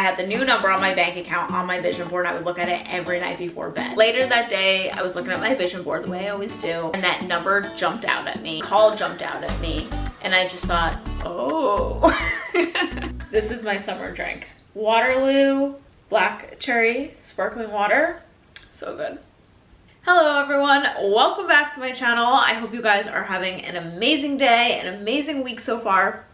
had the new number on my bank account on my vision board. I would look at it every night before bed. Later that day, I was looking at my vision board the way I always do, and that number jumped out at me. Call jumped out at me, and I just thought, oh. This is my summer drink. Waterloo black cherry sparkling water. So good. Hello everyone, welcome back to my channel. I hope you guys are having an amazing day, an amazing week so far.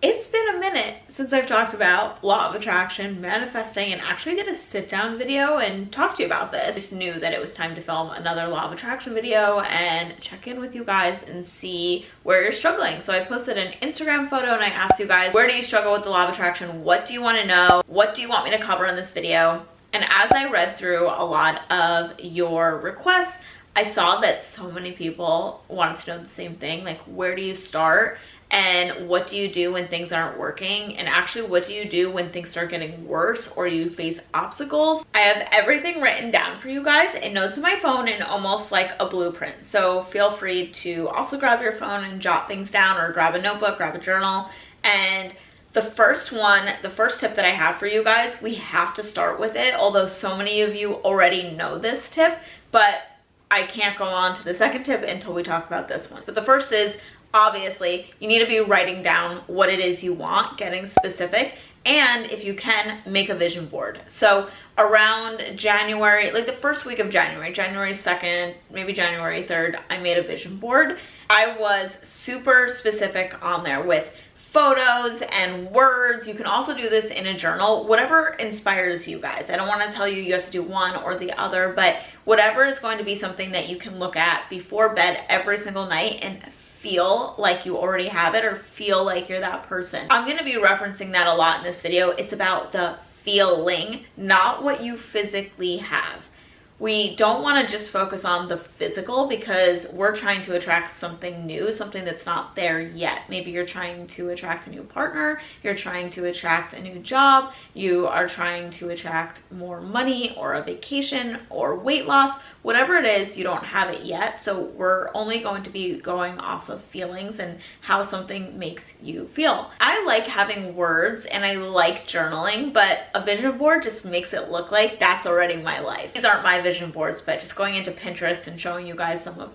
It's been a minute since I've talked about law of attraction, manifesting, and actually did a sit down video and talk to you about this. I just knew that it was time to film another law of attraction video and check in with you guys and see where you're struggling. So I posted an Instagram photo and I asked you guys, where do you struggle with the law of attraction? What do you want to know? What do you want me to cover in this video? And as I read through a lot of your requests, I saw that so many people wanted to know the same thing, like where do you start? And what do you do when things aren't working? And actually, what do you do when things start getting worse or you face obstacles? I have everything written down for you guys in notes on my phone and almost like a blueprint. So feel free to also grab your phone and jot things down, or grab a notebook, grab a journal. And the first tip that I have for you guys, we have to start with it, although so many of you already know this tip, but I can't go on to the second tip until we talk about this one. But the first is, obviously, you need to be writing down what it is you want, getting specific, and if you can, make a vision board. So around January, like the first week of January, January 2nd, maybe January 3rd, I made a vision board. I was super specific on there with photos and words. You can also do this in a journal, whatever inspires you guys. I don't want to tell you you have to do one or the other, but whatever is going to be something that you can look at before bed every single night and feel like you already have it, or feel like you're that person. I'm going to be referencing that a lot in this video. It's about the feeling, not what you physically have. We don't want to just focus on the physical because we're trying to attract something new, something that's not there yet. Maybe you're trying to attract a new partner, you're trying to attract a new job, you are trying to attract more money or a vacation or weight loss. Whatever it is, you don't have it yet. So we're only going to be going off of feelings and how something makes you feel. I like having words and I like journaling, but a vision board just makes it look like that's already my life. These aren't my vision boards, but just going into Pinterest and showing you guys some of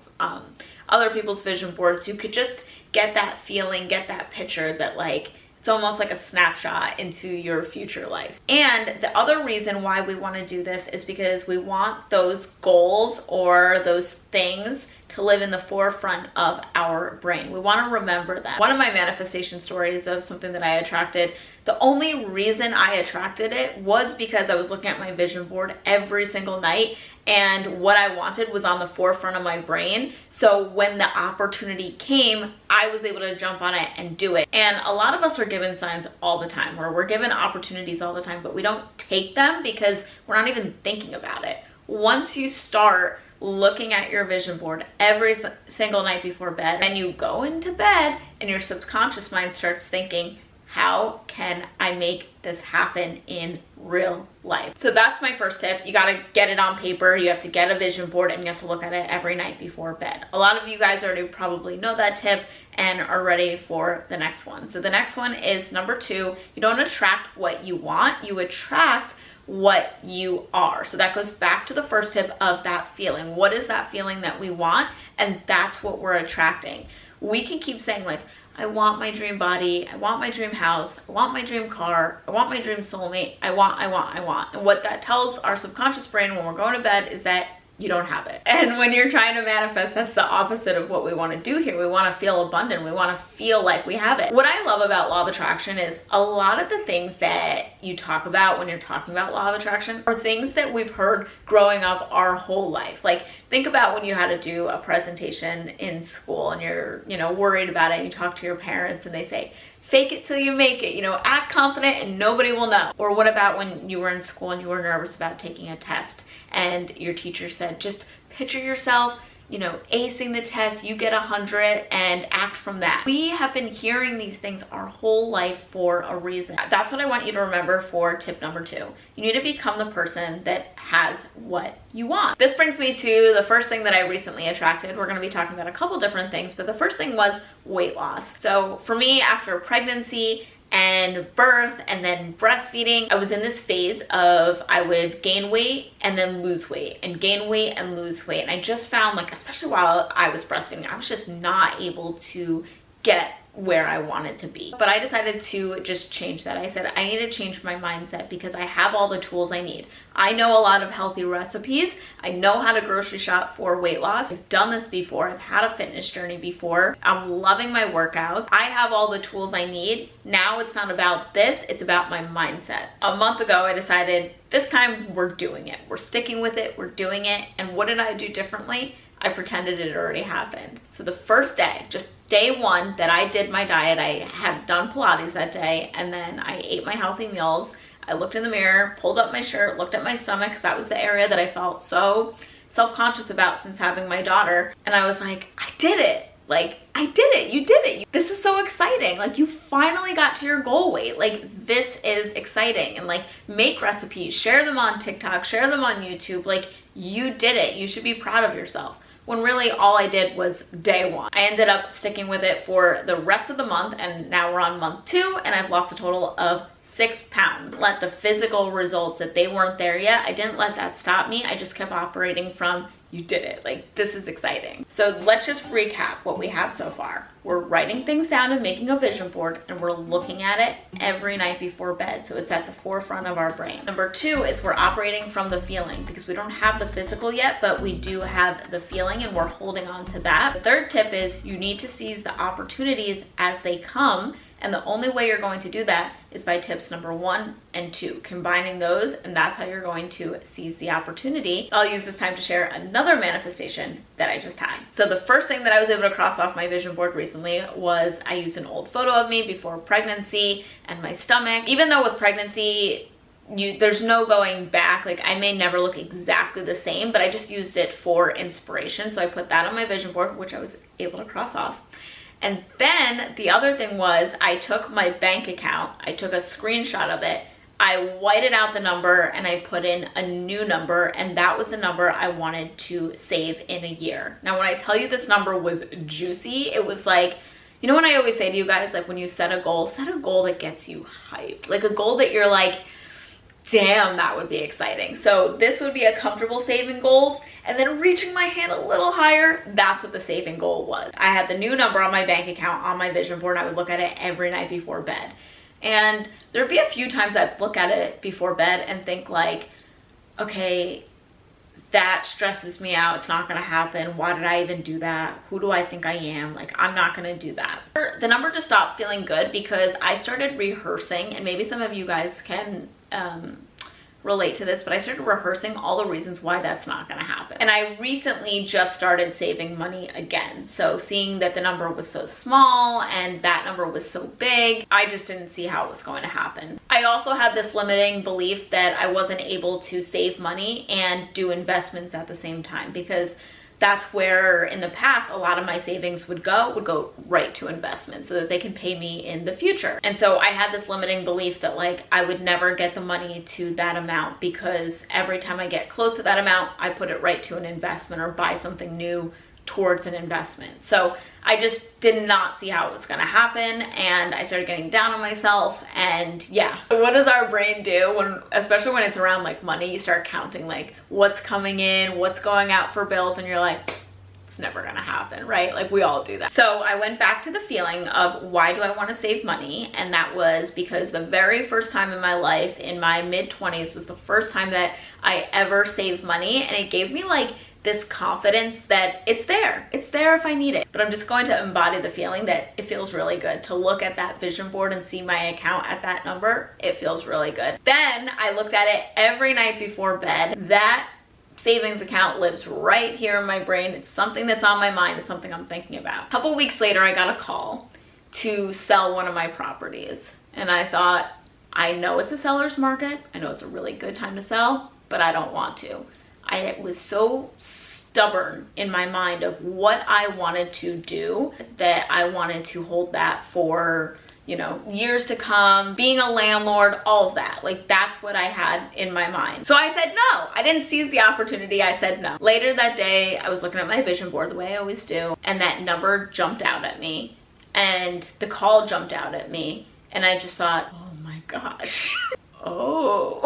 other people's vision boards, you could just get that feeling, get that picture that like, it's almost like a snapshot into your future life. And the other reason why we want to do this is because we want those goals or those things to live in the forefront of our brain. We want to remember that. One of my manifestation stories of something that I attracted, the only reason I attracted it was because I was looking at my vision board every single night and what I wanted was on the forefront of my brain. So when the opportunity came, I was able to jump on it and do it. And a lot of us are given signs all the time, or we're given opportunities all the time, but we don't take them because we're not even thinking about it. Once you start looking at your vision board every single night before bed, and you go into bed and your subconscious mind starts thinking, how can I make this happen in real life? So that's my first tip. You got to get it on paper. You have to get a vision board and you have to look at it every night before bed. A lot of you guys already probably know that tip and are ready for the next one. So the next one is number 2. You don't attract what you want, you attract what you are. So that goes back to the first tip of that feeling. What is that feeling that we want? And that's what we're attracting. We can keep saying like, I want my dream body, I want my dream house, I want my dream car, I want my dream soulmate, I want. And what that tells our subconscious brain when we're going to bed is that you don't have it. And when you're trying to manifest, that's the opposite of what we want to do here. We want to feel abundant. We want to feel like we have it. What I love about law of attraction is a lot of the things that you talk about when you're talking about law of attraction are things that we've heard growing up our whole life. Like, think about when you had to do a presentation in school and you're, worried about it, and you talk to your parents and they say, fake it till you make it, act confident and nobody will know. Or what about when you were in school and you were nervous about taking a test and your teacher said, just picture yourself, acing the test, you get 100 and act from that. We have been hearing these things our whole life for a reason. That's what I want you to remember for tip number 2. You need to become the person that has what you want. This brings me to the first thing that I recently attracted. We're going to be talking about a couple different things, but the first thing was weight loss. So for me, after pregnancy and birth and then breastfeeding, I was in this phase of I would gain weight and then lose weight and gain weight and lose weight. And I just found, like, especially while I was breastfeeding, I was just not able to get where I wanted to be. But I decided to just change that. I said, I need to change my mindset because I have all the tools I need. I know a lot of healthy recipes. I know how to grocery shop for weight loss. I've done this before. I've had a fitness journey before. I'm loving my workouts. I have all the tools I need. Now it's not about this, it's about my mindset. A month ago, I decided this time we're doing it. We're sticking with it, we're doing it. And what did I do differently? I pretended it already happened. So the first day, just day one that I did my diet, I had done Pilates that day, and then I ate my healthy meals. I looked in the mirror, pulled up my shirt, looked at my stomach, because that was the area that I felt so self-conscious about since having my daughter. And I was like, I did it. Like, I did it. You did it. This is so exciting. Like, you finally got to your goal weight. Like, this is exciting. And like, make recipes, share them on TikTok, share them on YouTube. Like, you did it. You should be proud of yourself. When really all I did was day one. I ended up sticking with it for the rest of the month, and now we're on month 2, and I've lost a total of 6 pounds. Let the physical results that they weren't there yet, I didn't let that stop me. I just kept operating from, you did it. Like, this is exciting. So let's just recap what we have so far. We're writing things down and making a vision board, and we're looking at it every night before bed. So it's at the forefront of our brain. Number 2 is we're operating from the feeling, because we don't have the physical yet, but we do have the feeling, and we're holding on to that. The third tip is you need to seize the opportunities as they come. And the only way you're going to do that is by tips number 1 and 2, combining those, and that's how you're going to seize the opportunity. I'll use this time to share another manifestation that I just had. So the first thing that I was able to cross off my vision board recently was I used an old photo of me before pregnancy and my stomach. Even though with pregnancy, there's no going back. Like, I may never look exactly the same, but I just used it for inspiration. So I put that on my vision board, which I was able to cross off. And then the other thing was I took my bank account, I took a screenshot of it, I whited out the number, and I put in a new number, and that was the number I wanted to save in a year. Now, when I tell you this number was juicy, it was like, you know, when I always say to you guys, like, when you set a goal that gets you hyped, like a goal that you're like, damn, that would be exciting. So this would be a comfortable saving goals, and then reaching my hand a little higher, that's what the saving goal was. I had the new number on my bank account on my vision board, and I would look at it every night before bed. And there'd be a few times I'd look at it before bed and think like, okay, that stresses me out. It's not gonna happen. Why did I even do that? Who do I think I am? Like, I'm not gonna do that. The number just stopped feeling good because I started rehearsing, and maybe some of you guys can relate to this, but I started rehearsing all the reasons why that's not gonna happen. And I recently just started saving money again. So seeing that the number was so small and that number was so big, I just didn't see how it was going to happen. I also had this limiting belief that I wasn't able to save money and do investments at the same time, because that's where in the past a lot of my savings would go right to investments so that they can pay me in the future. And so I had this limiting belief that like I would never get the money to that amount, because every time I get close to that amount, I put it right to an investment or buy something new towards an investment. So I just did not see how it was gonna happen, and I started getting down on myself. And yeah, what does our brain do when, especially when it's around like money, you start counting like what's coming in, what's going out for bills, and you're like, it's never gonna happen, right? Like, we all do that. So I went back to the feeling of why do I want to save money? And that was because the very first time in my life, in my mid-20s, was the first time that I ever saved money, and it gave me like this confidence that it's there if I need it. But I'm just going to embody the feeling that it feels really good to look at that vision board and see my account at that number. It feels really good. Then I looked at it every night before bed. That savings account lives right here in my brain. It's something that's on my mind. It's something I'm thinking about. A couple weeks later, I got a call to sell one of my properties. And I thought, I know it's a seller's market. I know it's a really good time to sell, but I don't want to. I was so stubborn in my mind of what I wanted to do that I wanted to hold that for, you know, years to come, being a landlord, all of that. Like, that's what I had in my mind. So I said no. I didn't seize the opportunity. I said no. Later that day, I was looking at my vision board the way I always do, and that number jumped out at me, and the call jumped out at me. And I just thought, oh my gosh. Oh.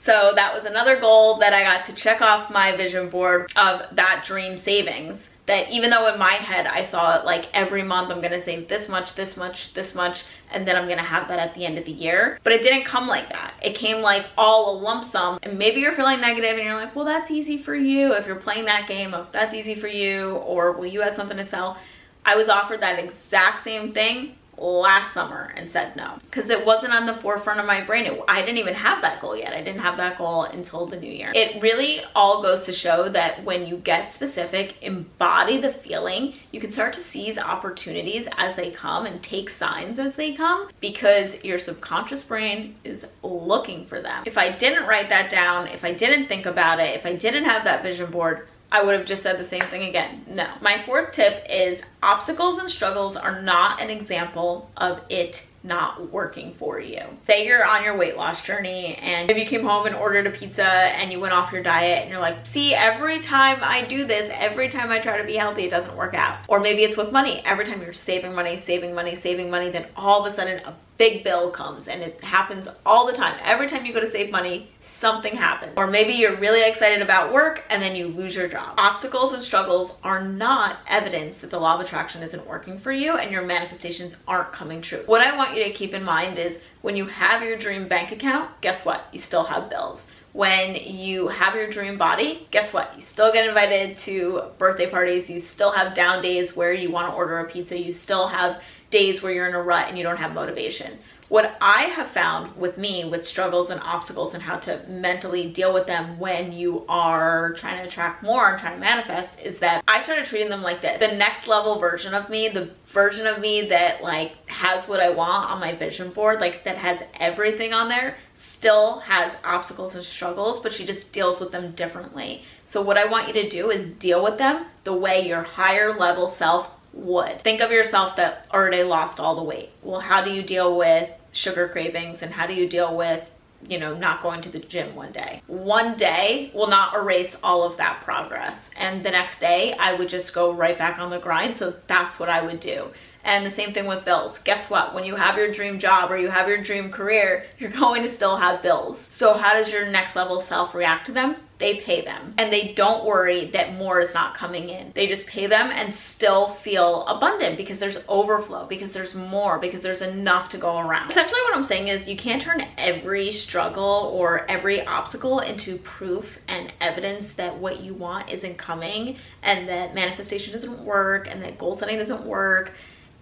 So that was another goal that I got to check off my vision board of that dream savings. That even though in my head I saw it like every month I'm gonna save this much, this much, this much, and then I'm gonna have that at the end of the year. But it didn't come like that. It came like all a lump sum. And maybe you're feeling negative and you're like, well, that's easy for you. If you're playing that game of that's easy for you, or well, you had something to sell. I was offered that exact same thing last summer and said no, because it wasn't on the forefront of my brain. I didn't even have that goal yet. I didn't have that goal until the new year. It really all goes to show that when you get specific, embody the feeling, you can start to seize opportunities as they come and take signs as they come, because your subconscious brain is looking for them. If I didn't write that down, if I didn't think about it, if I didn't have that vision board, I would have just said the same thing again. No. My fourth tip is obstacles and struggles are not an example of it not working for you. Say you're on your weight loss journey and maybe you came home and ordered a pizza and you went off your diet and you're like, see, every time I do this, every time I try to be healthy, it doesn't work out. Or maybe it's with money. Every time you're saving money, saving money, saving money, then all of a sudden a big bill comes, and it happens all the time. Every time you go to save money, something happens. Or maybe you're really excited about work and then you lose your job. Obstacles and struggles are not evidence that the law of attraction isn't working for you and your manifestations aren't coming true. What I want you to keep in mind is when you have your dream bank account, guess what? You still have bills. When you have your dream body, guess what? You still get invited to birthday parties. You still have down days where you want to order a pizza. You still have days where you're in a rut and you don't have motivation. What I have found with me, with struggles and obstacles and how to mentally deal with them when you are trying to attract more and trying to manifest, is that I started treating them like this. The next level version of me, the version of me that like has what I want on my vision board, like that has everything on there, still has obstacles and struggles, but she just deals with them differently. So what I want you to do is deal with them the way your higher level self would. Think of yourself that already lost all the weight. Well, how do you deal with sugar cravings, and how do you deal with, you know, not going to the gym one day? One day will not erase all of that progress, and the next day I would just go right back on the grind. So that's what I would do. And the same thing with bills. Guess what? When you have your dream job or you have your dream career, you're going to still have bills. So how does your next level self react to them? They pay them. And they don't worry that more is not coming in. They just pay them and still feel abundant because there's overflow, because there's more, because there's enough to go around. Essentially what I'm saying is you can't turn every struggle or every obstacle into proof and evidence that what you want isn't coming, and that manifestation doesn't work, and that goal setting doesn't work.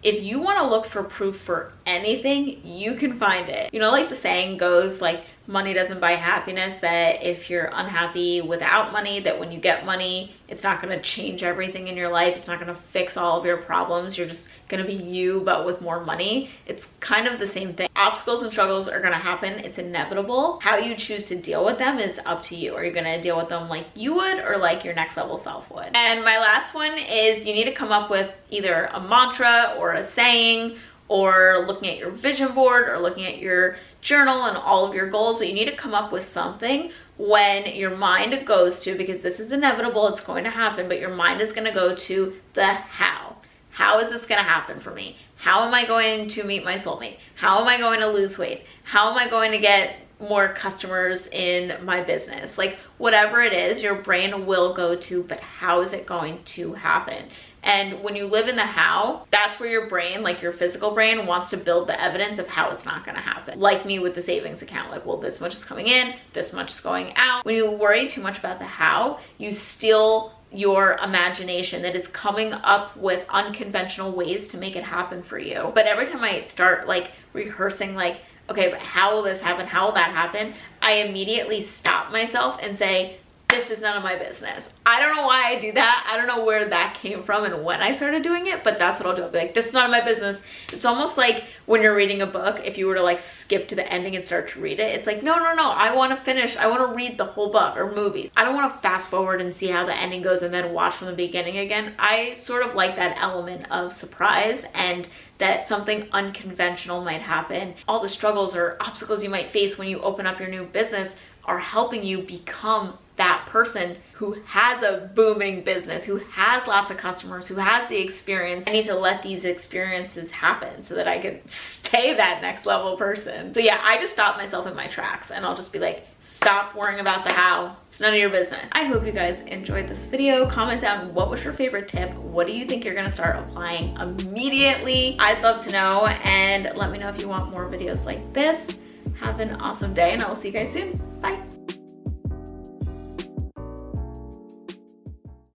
If you want to look for proof for anything, you can find it. You know, like the saying goes, like, money doesn't buy happiness, that if you're unhappy without money, that when you get money, it's not going to change everything in your life. It's not going to fix all of your problems. You're just going to be you, but with more money. It's kind of the same thing. Obstacles and struggles are going to happen. It's inevitable. How you choose to deal with them is up to you. Are you going to deal with them like you would, or like your next level self would? And my last one is you need to come up with either a mantra or a saying, or looking at your vision board or looking at your journal and all of your goals, but you need to come up with something when your mind goes to, because this is inevitable, it's going to happen, but your mind is going to go to the how. How is this going to happen for me? How am I going to meet my soulmate? How am I going to lose weight? How am I going to get more customers in my business? Like, whatever it is, your brain will go to, but how is it going to happen? And when you live in the how, that's where your brain, like your physical brain, wants to build the evidence of how it's not going to happen. Like me with the savings account, like, well, this much is coming in, this much is going out. When you worry too much about the how, you steal your imagination that is coming up with unconventional ways to make it happen for you. But every time I start like rehearsing, like, okay, but how will this happen? How will that happen? I immediately stop myself and say, this is none of my business. I don't know why I do that. I don't know where that came from and when I started doing it, but that's what I'll do. I'll be like, this is none of my business. It's almost like when you're reading a book, if you were to like skip to the ending and start to read it, it's like, no, I want to finish. I want to read the whole book. Or movies. I don't want to fast forward and see how the ending goes and then watch from the beginning again. I sort of like that element of surprise and that something unconventional might happen. All the struggles or obstacles you might face when you open up your new business are helping you become that person who has a booming business, who has lots of customers, who has the experience. I need to let these experiences happen so that I can stay that next level person. So yeah, I just stop myself in my tracks and I'll just be like, stop worrying about the how. It's none of your business. I hope you guys enjoyed this video. Comment down, what was your favorite tip? What do you think you're gonna start applying immediately? I'd love to know, and let me know if you want more videos like this. Have an awesome day, and I will see you guys soon. Bye.